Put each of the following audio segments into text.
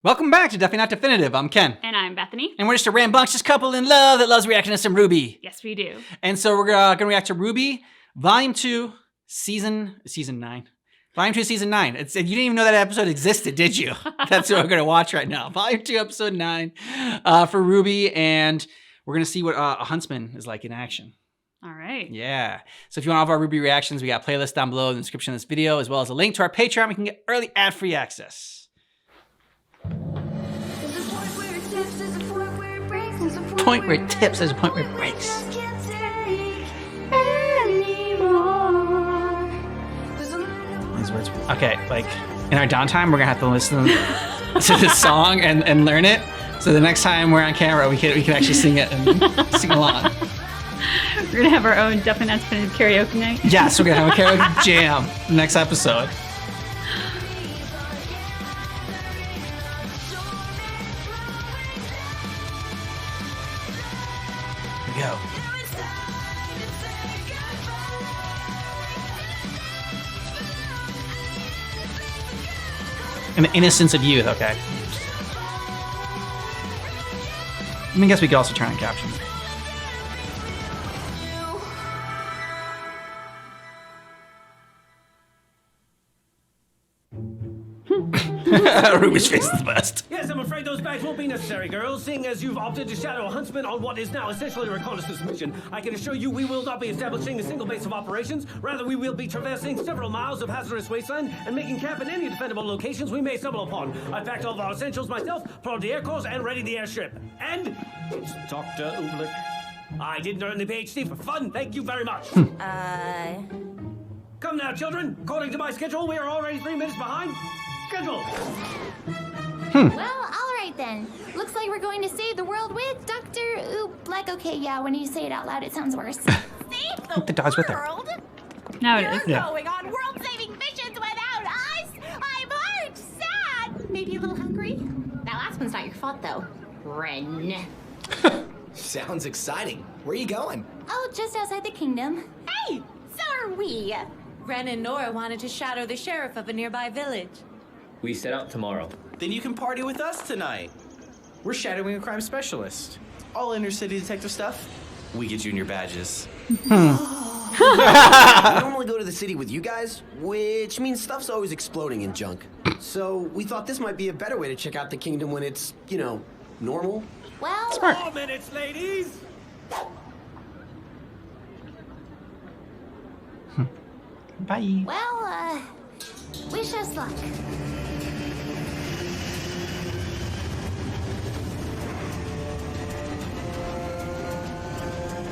Welcome back to Definitely Not Definitive. I'm Ken. And I'm Bethany. And we're just a rambunctious couple in love that loves reacting to some RWBY. Yes, we do. And so we're going to react to RWBY, Volume 2, Season 9. Volume 2, Season 9. You didn't even know that episode existed, did you? That's what we're going to watch right now. Volume 2, Episode 9 for RWBY. And we're going to see what a huntsman is like in action. All right. Yeah. So if you want all of our RWBY reactions, we got playlists down below in the description of this video, as well as a link to our Patreon. We can get early ad-free access. Point where it tips, there's a point where it breaks. These words. Okay, like in our downtime, we're gonna have to listen to this song and learn it. So the next time we're on camera, we can actually sing it and sing along. We're gonna have our own Definitely Not Definitive karaoke night. Yes, we're gonna have a karaoke jam next episode. Go. And the innocence of youth, okay. I guess we could also turn on captions. RWBY's face is the best. Yes, I'm afraid those bags won't be necessary, girls. Seeing as you've opted to shadow a huntsman on what is now essentially a reconnaissance mission, I can assure you we will not be establishing a single base of operations. Rather, we will be traversing several miles of hazardous wasteland and making camp in any defendable locations we may stumble upon. I've packed all of our essentials myself, primed the air course, and ready the airship. And it's Dr. Ooblik. I didn't earn the PhD for fun. Thank you very much. Come now, children. According to my schedule, we are already 3 minutes behind schedule. Well, all right then. Looks like we're going to save the world with Dr. Ooblik. Okay, yeah, when you say it out loud, it sounds worse. Save The dog's with her. world? Now it is. You're going on world-saving missions without us. I'm hurt, sad, maybe a little hungry. That last one's not your fault, though. Ren. Sounds exciting. Where are you going? Oh, just outside the kingdom. Hey, so are we. Ren and Nora wanted to shadow the sheriff of a nearby village. We set out tomorrow. Then you can party with us tonight. We're shadowing a crime specialist. All inner-city detective stuff. We get junior badges. We normally go to the city with you guys, which means stuff's always exploding in junk. So we thought this might be a better way to check out the kingdom when it's, you know, normal. Well, 4 minutes, ladies. Bye. well, wish us luck.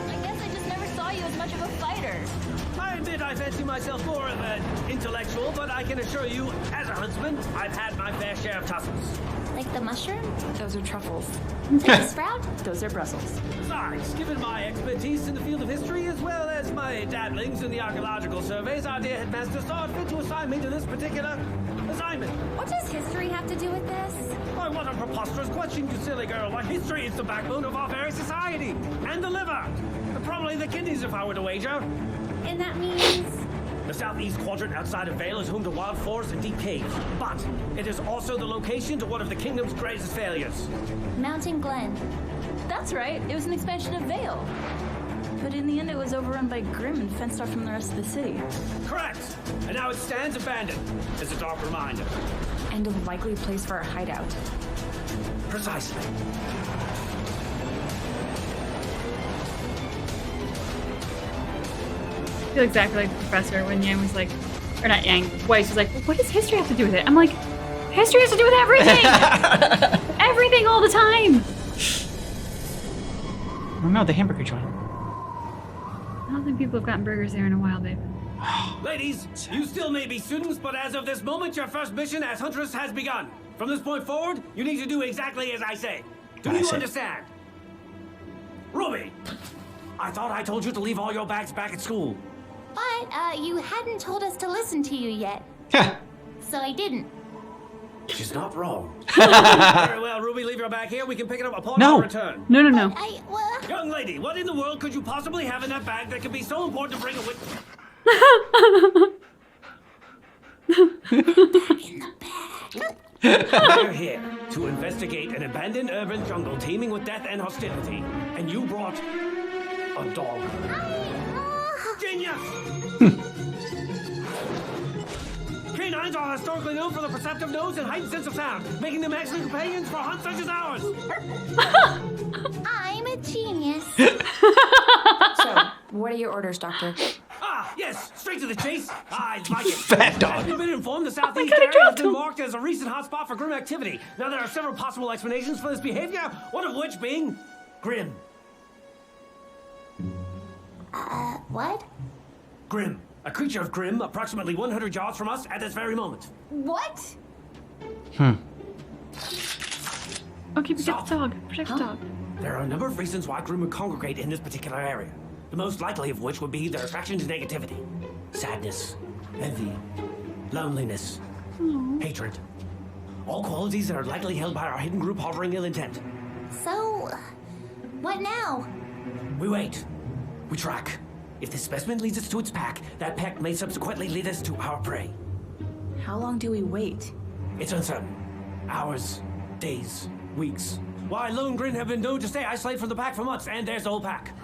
I guess I just never saw you as much of a fighter. I admit I fancy myself more of an intellectual, but I can assure you, as a huntsman, I've had my fair share of tussles. Like the mushroom? Those are truffles. Like the sprout? Those are Brussels. Besides, given my expertise in the field of history, as well as my dabblings in the archaeological surveys, our dear headmaster saw it fit to assign me to this particular assignment. What does history have to do with this? Why, what a preposterous question, you silly girl. Why, history is the backbone of our very society. And the liver. And probably the kidneys, if I were to wager. And that means... The southeast quadrant outside of Vale is home to wild forests and deep caves. But it is also the location to one of the kingdom's greatest failures. Mountain Glen. That's right. It was an expansion of Vale. But in the end, it was overrun by Grimm and fenced off from the rest of the city. Correct. And now it stands abandoned as a dark reminder. And a likely place for a hideout. Precisely. I feel exactly like the professor when Yang was like, or not Yang, Weiss was like, what does history have to do with it? I'm like, history has to do with everything! Everything all the time! Oh no, the hamburger joint. I don't think people have gotten burgers there in a while, babe. Ladies, you still may be students, but as of this moment, your first mission as Huntress has begun. From this point forward, you need to do exactly as I say. Do you understand? Ruby, I thought I told you to leave all your bags back at school. But, you hadn't told us to listen to you yet. So I didn't. She's not wrong. Very well, Ruby, leave her back here. We can pick it up upon our return. No, no, no. Young lady, what in the world could you possibly have in that bag that could be so important to bring with? Back in the bag. We're here to to investigate an abandoned urban jungle teeming with death and hostility. And you brought a dog. Genius! Canines are historically known for their perceptive nose and heightened sense of sound, making them excellent companions for hunts such as ours. I'm a genius. So, what are your orders, Doctor? Ah, yes, straight to the chase. I like it. Fat dog. We've been informed the southeast God, I area has dropped been him. marked as a recent hotspot for grim activity. Now there are several possible explanations for this behavior, one of which being grim. What? Grim. A creature of grim, approximately 100 yards from us at this very moment. What? Okay, protect the Stop. dog. Protect the dog. There are a number of reasons why grim would congregate in this particular area. The most likely of which would be their attraction to negativity. Sadness, envy, loneliness, hatred. All qualities that are likely held by our hidden group harboring ill intent. So, what now? We wait. We track. If this specimen leads us to its pack, that pack may subsequently lead us to our prey. How long do we wait? It's uncertain. Hours, days, weeks. Why, lone grin have been known to stay isolated from the pack for months, and there's the whole pack.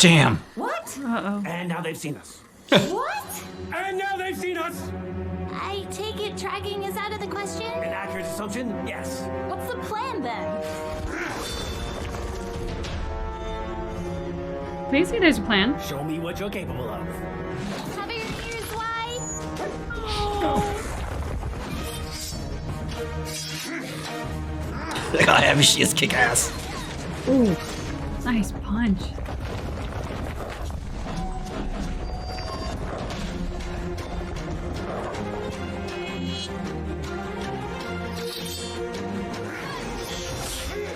Damn. What? Uh-oh. And now they've seen us. What? And now they've seen us! I take it tracking is out of the question? An accurate assumption? Yes. What's the plan then? Please see there's a plan. Show me what you're capable of. Cover your ears wide. Look how heavy she is, kick ass. Ooh. Nice punch.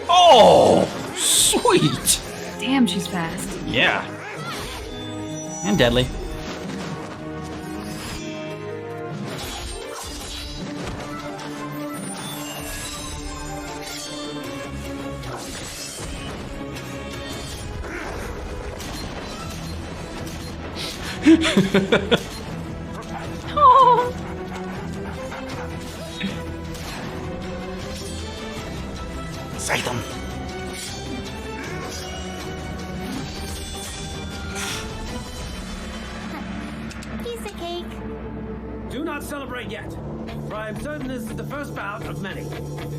Oh, sweet. Damn, she's fast. Yeah. And deadly. Oh. Sight them. Piece of cake. Do not celebrate yet, for I am certain this is the first bout of many.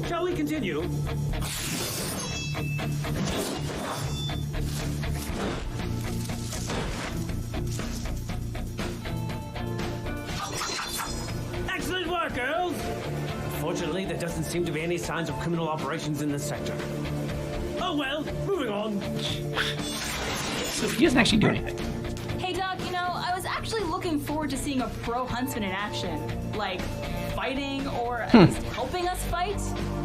Shall we continue? Excellent work, girls! Fortunately, there doesn't seem to be any signs of criminal operations in this sector. Oh well, moving on. So he doesn't actually do anything. Hey, Doc, you know, I was actually looking forward to seeing a pro huntsman in action. Like, fighting or at least helping us fight.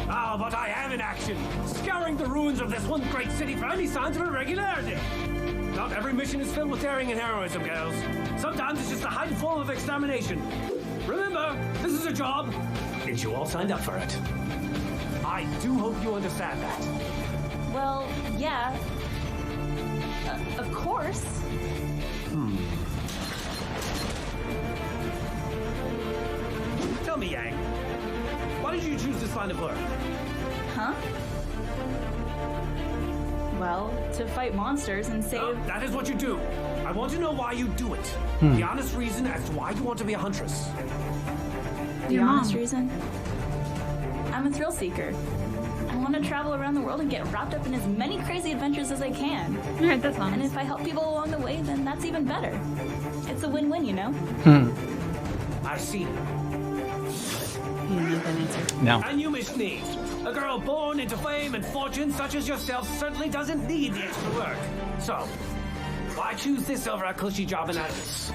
Ah, but I am in action, scouring the ruins of this one great city for any signs of irregularity. Not every mission is filled with daring and heroism, girls. Sometimes it's just a heightened form of extermination. Remember, this is a job, and you all signed up for it. I do hope you understand that. Well, yeah. Of course. Tell me, Yang, why did you choose this line of work? Huh? Well, to fight monsters and save... Oh, that is what you do. I want to know why you do it. The honest reason as to why you want to be a huntress. The Your honest mom. reason? I'm a thrill seeker. I want to travel around the world and get wrapped up in as many crazy adventures as I can. Alright, that's And honest. if I help people along the way, then that's even better. It's a win-win, you know? I see. He didn't like that answer. No. And you, Miss Nee, a girl born into fame and fortune such as yourself certainly doesn't need the extra work. So, why choose this over a cushy job in Atlas?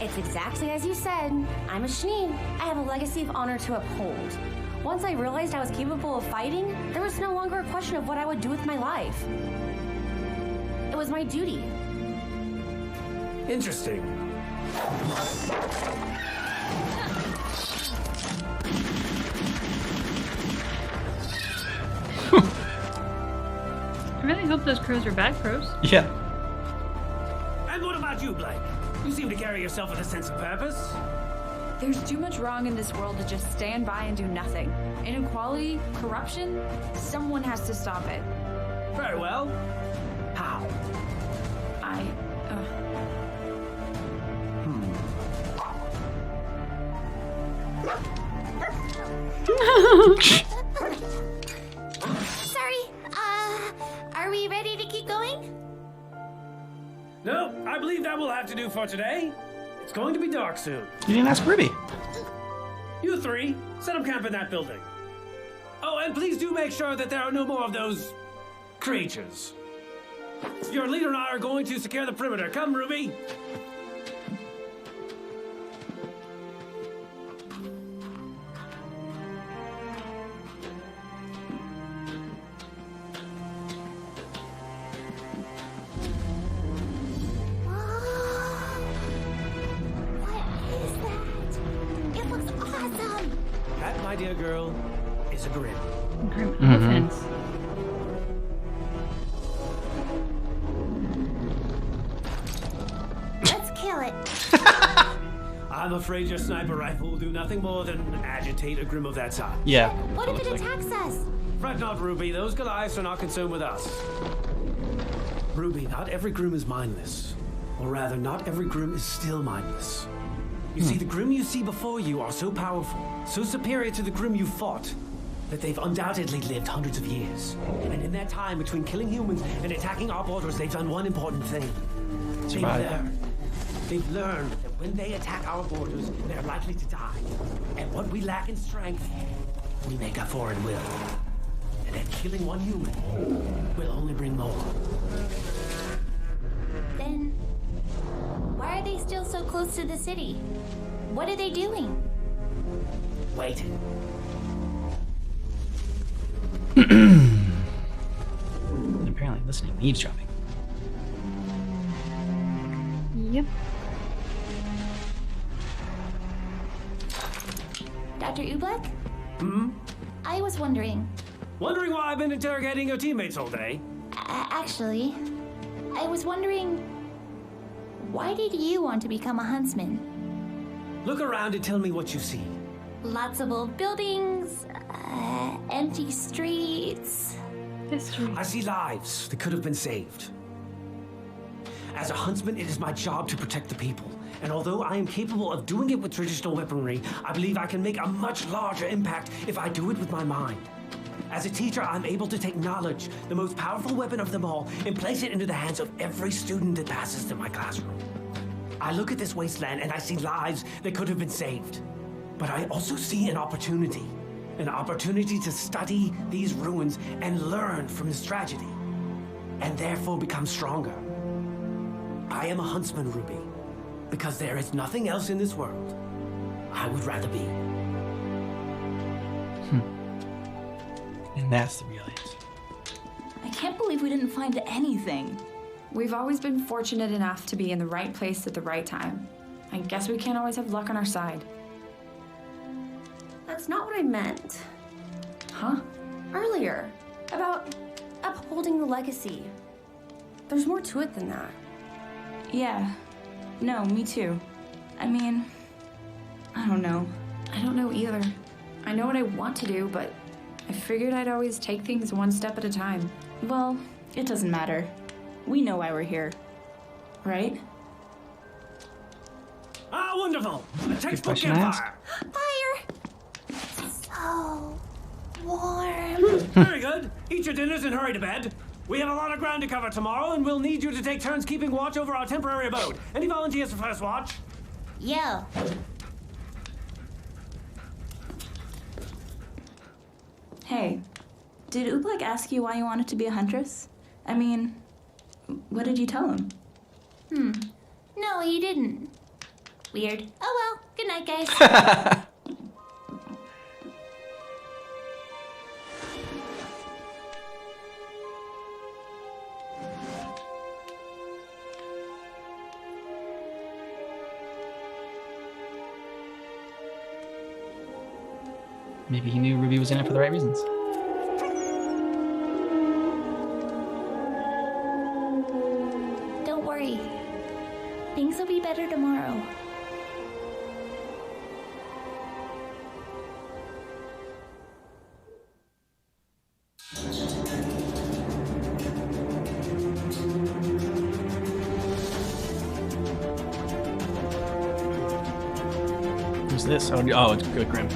It's exactly as you said. I'm a Shneen. I have a legacy of honor to uphold. Once I realized I was capable of fighting, there was no longer a question of what I would do with my life. It was my duty. Interesting. I really hope those crows are bad crows. Yeah. And what about you, Blake? You seem to carry yourself with a sense of purpose. There's too much wrong in this world to just stand by and do nothing. Inequality, corruption, someone has to stop it. Very well. How? Sorry, are we ready to keep going? No, I believe that will have to do for today. It's going to be dark soon. You didn't ask Ruby. You three, set up camp in that building. Oh, and please do make sure that there are no more of those creatures. Your leader and I are going to secure the perimeter. Come, Ruby. That, my dear girl, is a grim. Grim elephants. Let's kill it. I'm afraid your sniper rifle will do nothing more than agitate a grim of that size. Yeah. What if it attacks us? Fret not, Ruby. Those Goliaths are not concerned with us. Ruby, not every grim is mindless. Or rather, not every grim is still mindless. You see, the grim you see before you are so powerful, so superior to the grim you fought, that they've undoubtedly lived hundreds of years. And in that time between killing humans and attacking our borders, they've done one important thing. They've learned that when they attack our borders, they're likely to die. And what we lack in strength, we make up for in will. And that killing one human will only bring more. Then, why are they still so close to the city? What are they doing? Wait. And apparently listening, eavesdropping. Yep. Dr. Oobleck? Hmm? I was wondering. Wondering why I've been interrogating your teammates all day? Actually, I was wondering, why did you want to become a huntsman? Look around and tell me what you see. Lots of old buildings, empty streets. History. I see lives that could have been saved. As a huntsman, it is my job to protect the people. And although I am capable of doing it with traditional weaponry, I believe I can make a much larger impact if I do it with my mind. As a teacher, I'm able to take knowledge, the most powerful weapon of them all, and place it into the hands of every student that passes through my classroom. I look at this wasteland and I see lives that could have been saved. But I also see an opportunity to study these ruins and learn from this tragedy, and therefore become stronger. I am a huntsman, Ruby, because there is nothing else in this world I would rather be. And that's the real answer. I can't believe we didn't find anything. We've always been fortunate enough to be in the right place at the right time. I guess we can't always have luck on our side. That's not what I meant. Huh? Earlier, about upholding the legacy. There's more to it than that. Yeah. No, me too. I mean, I don't know. I don't know either. I know what I want to do, but I figured I'd always take things one step at a time. Well, it doesn't matter. We know why we're here. Right? Ah, wonderful! A textbook question to ask. campfire! Fire! So warm. Very good. Eat your dinners and hurry to bed. We have a lot of ground to cover tomorrow, and we'll need you to take turns keeping watch over our temporary abode. Any volunteers for first watch? Yo. Hey, did Oobleck ask you why you wanted to be a huntress? I mean, what did you tell him? No, he didn't. Weird. Oh well. Good night, guys. Maybe he knew Ruby was in it for the right reasons. Don't worry. Things will be better tomorrow. Who's this? Oh, it's good, Grim.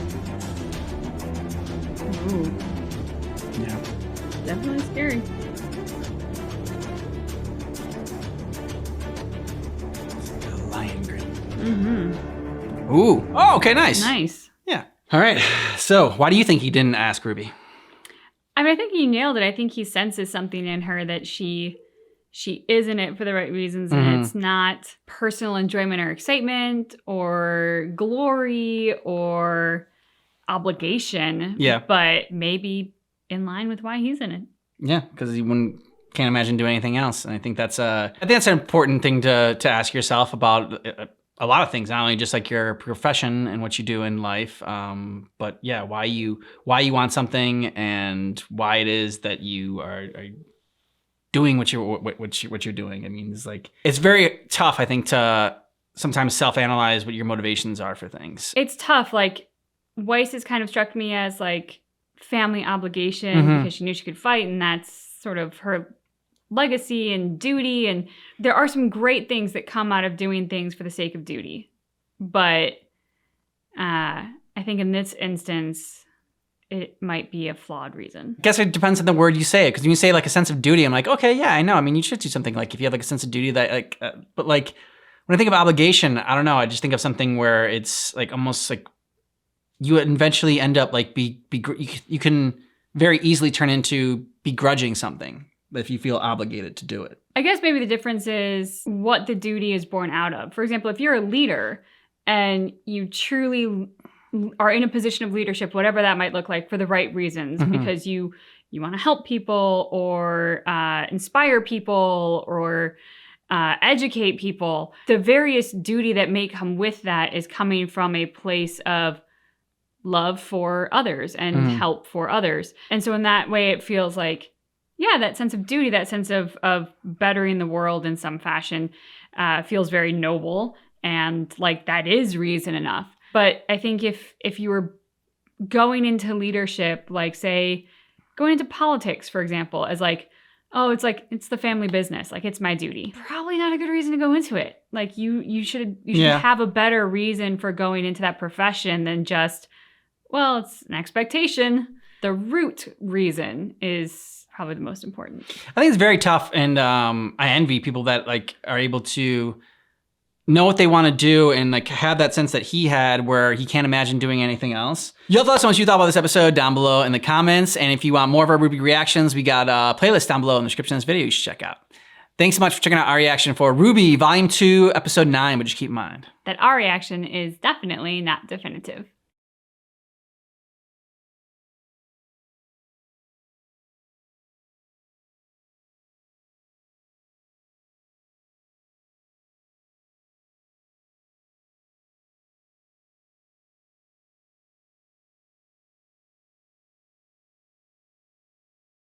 Ooh, Yeah. definitely scary. The Lion Grim. Mm-hmm. Ooh. Oh, okay, nice. Nice. Yeah. All right. So, why do you think he didn't ask Ruby? I mean, I think he nailed it. I think he senses something in her that she is in it for the right reasons, and it's not personal enjoyment or excitement or glory or obligation. Yeah. But maybe in line with why he's in it. Yeah, because he can't imagine doing anything else. And I think that's an important thing to ask yourself about a lot of things, not only just like your profession and what you do in life, but yeah, why you want something and why it is that you are doing what you're doing. I mean, it's very tough, I think, to sometimes self-analyze what your motivations are for things. It's tough. Like, Weiss has kind of struck me as like family obligation because she knew she could fight, and that's sort of her legacy and duty. And there are some great things that come out of doing things for the sake of duty. But I think in this instance, it might be a flawed reason. I guess it depends on the word you say it. Because when you say like a sense of duty, I'm like, okay, yeah, I know. I mean, you should do something like if you have like a sense of duty that like, but like when I think of obligation, I don't know. I just think of something where it's like almost like you eventually end up like you can very easily turn into begrudging something if you feel obligated to do it. I guess maybe the difference is what the duty is born out of. For example, if you're a leader and you truly are in a position of leadership, whatever that might look like, for the right reasons, because you want to help people or inspire people or educate people, the various duty that may come with that is coming from a place of love for others and help for others. And so in that way, it feels like, yeah, that sense of duty, that sense of bettering the world in some fashion feels very noble, and like that is reason enough. But I think if you were going into leadership, like say going into politics, for example, as like, oh, it's the family business, like it's my duty. Probably not a good reason to go into it. Like you should have a better reason for going into that profession than just, well, it's an expectation. The root reason is probably the most important. I think it's very tough, and I envy people that like are able to know what they want to do and like have that sense that he had where he can't imagine doing anything else. You'll let us know what you thought about this episode down below in the comments. And if you want more of our RWBY reactions, we got a playlist down below in the description of this video you should check out. Thanks so much for checking out our reaction for RWBY Volume 2, Episode 9, but just keep in mind that our reaction is definitely not definitive.